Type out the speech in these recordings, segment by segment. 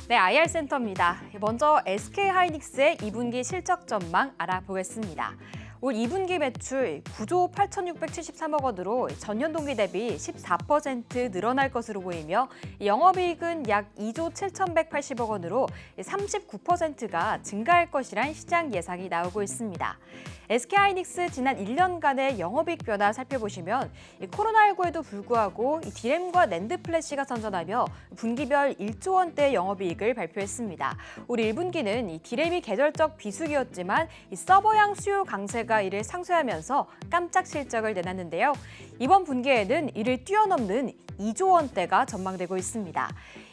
네, IR센터입니다. 먼저 SK하이닉스의 2분기 실적 전망 알아보겠습니다. 올 2분기 매출 9조 8,673억 원으로 전년 동기 대비 14% 늘어날 것으로 보이며 영업이익은 약 2조 7,180억 원으로 39%가 증가할 것이란 시장 예상이 나오고 있습니다. SK하이닉스 지난 1년간의 영업이익 변화 살펴보시면 코로나19에도 불구하고 디램과 낸드 플래시가 선전하며 분기별 1조 원대 영업이익을 발표했습니다. 올 1분기는 디램이 계절적 비수기였지만 서버향 수요 강세가 이를 상쇄하면서 깜짝 실적을 내놨는데요. 이번 분기에는 이를 뛰어넘는 2조 원대가 전망되고 있습니다.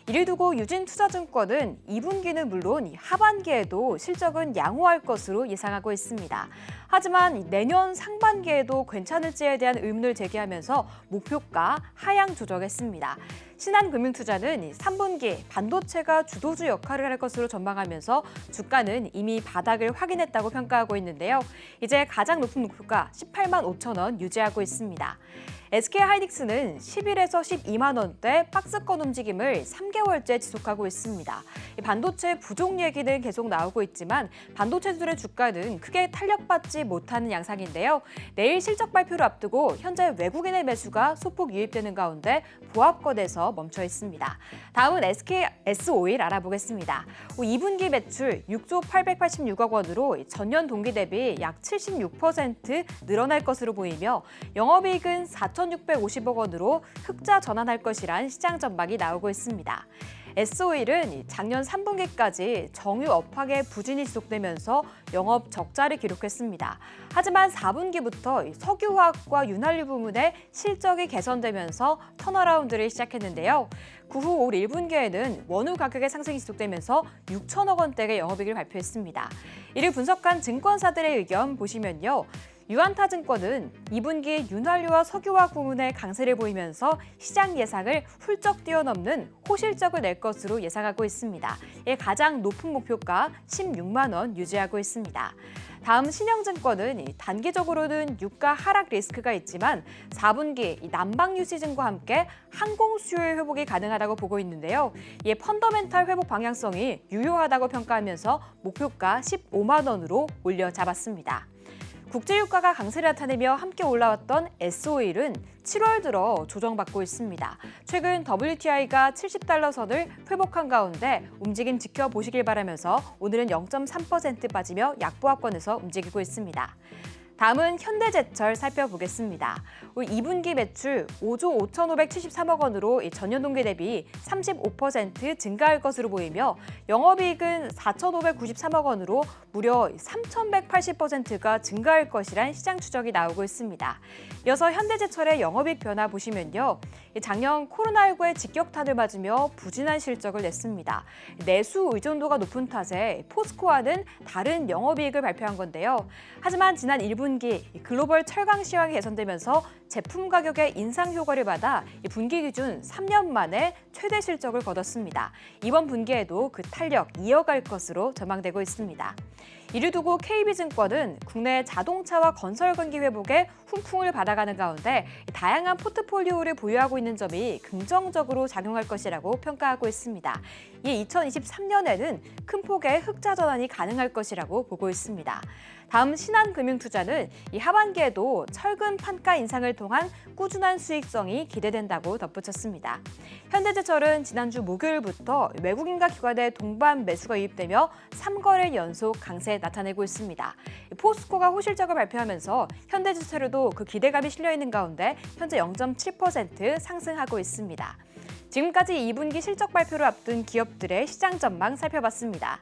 이를 두고 유진투자증권은 2분기는 물론 하반기에도 실적은 양호할 것으로 예상하고 있습니다. 하지만 내년 상반기에도 괜찮을지에 대한 의문을 제기하면서 목표가 하향 조정했습니다. 신한금융투자는 3분기 반도체가 주도주 역할을 할 것으로 전망하면서 주가는 이미 바닥을 확인했다고 평가하고 있는데요. 이제 가장 높은 목표가 18만 5천 원 유지하고 있습니다. SK하이닉스는 11에서 12만 원대 박스권 움직임을 3개월째 지속하고 있습니다. 반도체 부족 얘기는 계속 나오고 있지만 반도체들의 주가는 크게 탄력받지 못하는 양상인데요. 내일 실적 발표를 앞두고 현재 외국인의 매수가 소폭 유입되는 가운데 보합권에서 멈춰 있습니다. 다음은 SK S-오일 알아보겠습니다. 2분기 매출 6조 886억 원으로 전년 동기 대비 약 76% 늘어날 것으로 보이며 영업이익은 4,650억 원으로 흑자 전환할 것이란 시장 전망이 나오고 있습니다. S-오일은 작년 3분기까지 정유 업황의 부진이 지속되면서 영업 적자를 기록했습니다. 하지만 4분기부터 석유화학과 윤활유 부문의 실적이 개선되면서 턴어라운드를 시작했는데요. 그 후 올 1분기에는 원유 가격의 상승이 지속되면서 6천억 원대의 영업이익을 발표했습니다. 이를 분석한 증권사들의 의견 보시면요. 유안타증권은 2분기 윤활유와 석유화학 부문의 강세를 보이면서 시장 예상을 훌쩍 뛰어넘는 호실적을 낼 것으로 예상하고 있습니다. 이에 가장 높은 목표가 16만 원 유지하고 있습니다. 다음 신영증권은 단기적으로는 유가 하락 리스크가 있지만 4분기 난방 유시즌과 함께 항공 수요의 회복이 가능하다고 보고 있는데요. 이에 펀더멘탈 회복 방향성이 유효하다고 평가하면서 목표가 15만 원으로 올려 잡았습니다. 국제유가가 강세를 나타내며 함께 올라왔던 S-오일은 7월 들어 조정받고 있습니다. 최근 WTI가 70달러 선을 회복한 가운데 움직임 지켜보시길 바라면서 오늘은 0.3% 빠지며 약보합권에서 움직이고 있습니다. 다음은 현대제철 살펴보겠습니다. 올 2분기 매출 5조 5,573억 원으로 전년 동기 대비 35% 증가할 것으로 보이며 영업이익은 4,593억 원으로 무려 3,180%가 증가할 것이란 시장 추정이 나오고 있습니다. 이어서 현대제철의 영업이익 변화 보시면요. 작년 코로나19의 직격탄을 맞으며 부진한 실적을 냈습니다. 내수 의존도가 높은 탓에 포스코와는 다른 영업이익을 발표한 건데요. 하지만 지난 1분기 글로벌 철강 시황이 개선되면서 제품 가격의 인상 효과를 받아 분기 기준 3년 만에 최대 실적을 거뒀습니다. 이번 분기에도 그 탄력 이어갈 것으로 전망되고 있습니다. 이를 두고 KB증권은 국내 자동차와 건설 경기 회복에 훈풍을 받아가는 가운데 다양한 포트폴리오를 보유하고 있는 점이 긍정적으로 작용할 것이라고 평가하고 있습니다. 이에 2023년에는 큰 폭의 흑자 전환이 가능할 것이라고 보고 있습니다. 다음 신한금융투자는 이 하반기에도 철근 판가 인상을 통한 꾸준한 수익성이 기대된다고 덧붙였습니다. 현대제철은 지난주 목요일부터 외국인과 기관의 동반 매수가 유입되며 3거래 연속 강세 나타내고 있습니다. 포스코가 호실적을 발표하면서 현대제철에도 그 기대감이 실려있는 가운데 현재 0.7% 상승하고 있습니다. 지금까지 2분기 실적 발표를 앞둔 기업들의 시장 전망 살펴봤습니다.